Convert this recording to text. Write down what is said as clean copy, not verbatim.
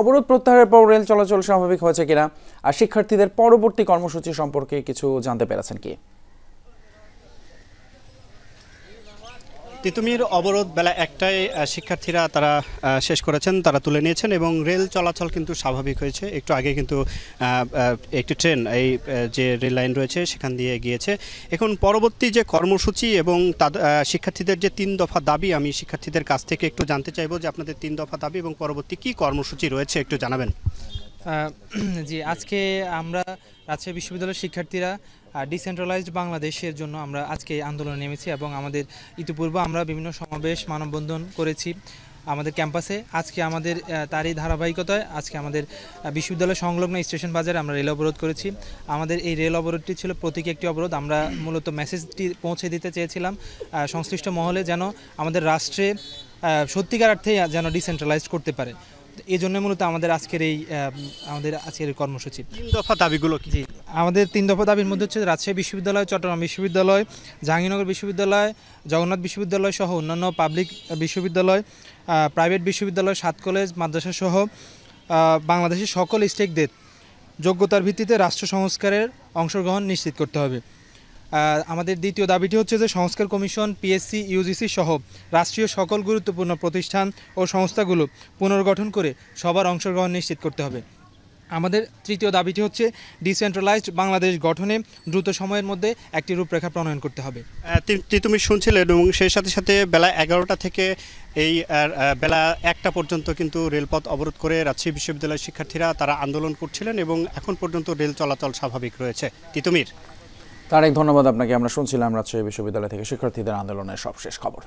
অবরোধ প্রত্যাহারের পর রেল চলাচল স্বাভাবিক হয়েছে কিনা আর শিক্ষার্থীদের পরবর্তী কর্মসূচি সম্পর্কে কিছু জানতে পেরেছেন কি? তিতুমির অবরোধ বেলা ১টায় শিক্ষার্থীরা তারা শেষ করেছেন, তারা তুলে নিয়েছেন এবং রেল চলাচল কিন্তু স্বাভাবিক হয়েছে। একটু আগে কিন্তু একটি ট্রেন এই যে রেল লাইন রয়েছে সেখান দিয়ে গিয়েছে। এখন পরবর্তী যে কর্মসূচি এবং শিক্ষার্থীদের যে ৩ দফা দাবি, আমি শিক্ষার্থীদের কাছ থেকে একটু জানতে চাইবো যে আপনাদের ৩ দফা দাবি এবং পরবর্তী কী কর্মসূচি রয়েছে একটু জানাবেন। জি, আজকে আমরা রাজশাহী বিশ্ববিদ্যালয়ের শিক্ষার্থীরা ডিসেন্ট্রালাইজড বাংলাদেশের জন্য আমরা আজকে আন্দোলনে নেমেছি এবং আমাদের ইতিপূর্বে আমরা বিভিন্ন সমাবেশ মানববন্ধন করেছি আমাদের ক্যাম্পাসে। আজকে আমাদের তারই ধারাবাহিকতায় আজকে আমাদের বিশ্ববিদ্যালয় সংলগ্ন স্টেশন বাজারে আমরা রেল অবরোধ করেছি। আমাদের এই রেল অবরোধটি ছিল প্রতীকী একটি অবরোধ। আমরা মূলত মেসেজটি পৌঁছে দিতে চেয়েছিলাম সংশ্লিষ্ট মহলে, যেন আমাদের রাষ্ট্রে সত্যিকার অর্থেই যেন ডিসেন্ট্রালাইজড করতে পারে। এই জন্য মূলত আমাদের আজকের এই কর্মসূচি। ৩ দফা দাবিগুলো কি? জি, আমাদের 3 দফা দাবির মধ্যে হচ্ছে রাজশাহী বিশ্ববিদ্যালয়, চট্টগ্রাম বিশ্ববিদ্যালয়, জাহাঙ্গীরনগর বিশ্ববিদ্যালয়, জগন্নাথ বিশ্ববিদ্যালয় সহ অন্যান্য পাবলিক বিশ্ববিদ্যালয়, প্রাইভেট বিশ্ববিদ্যালয়, 7 কলেজ, মাদ্রাসা সহ বাংলাদেশের সকল স্টেকদের যোগ্যতার ভিত্তিতে রাষ্ট্র সংস্কারের অংশগ্রহণ নিশ্চিত করতে হবে। আমাদের দ্বিতীয় দাবিটি হচ্ছে যে সংস্কার কমিশন, পিএসসি, ইউজিসি সহ রাষ্ট্রীয় সকল গুরুত্বপূর্ণ প্রতিষ্ঠান ও সংস্থাগুলো পুনর্গঠন করে সবার অংশগ্রহণ নিশ্চিত করতে হবে। আমাদের তৃতীয় দাবিটি হচ্ছে ডিসেন্ট্রালাইজড বাংলাদেশ গঠনে দ্রুত সময়ের মধ্যে একটি রূপরেখা প্রণয়ন করতে হবে। তুমি শুনছিলেন এবং সেই সাথে সাথে বেলা 11টা থেকে এই বেলা 1টা পর্যন্ত কিন্তু রেলপথ অবরোধ করে রাজশাহী বিশ্ববিদ্যালয়ের শিক্ষার্থীরা তারা আন্দোলন করছিলেন এবং এখন পর্যন্ত রেল চলাচল স্বাভাবিক রয়েছে। তিতুমির, তারেক, ধন্যবাদ আপনাকে। আমরা শুনছিলাম রাজশাহী বিশ্ববিদ্যালয় থেকে শিক্ষার্থীদের আন্দোলনের সবশেষ খবর।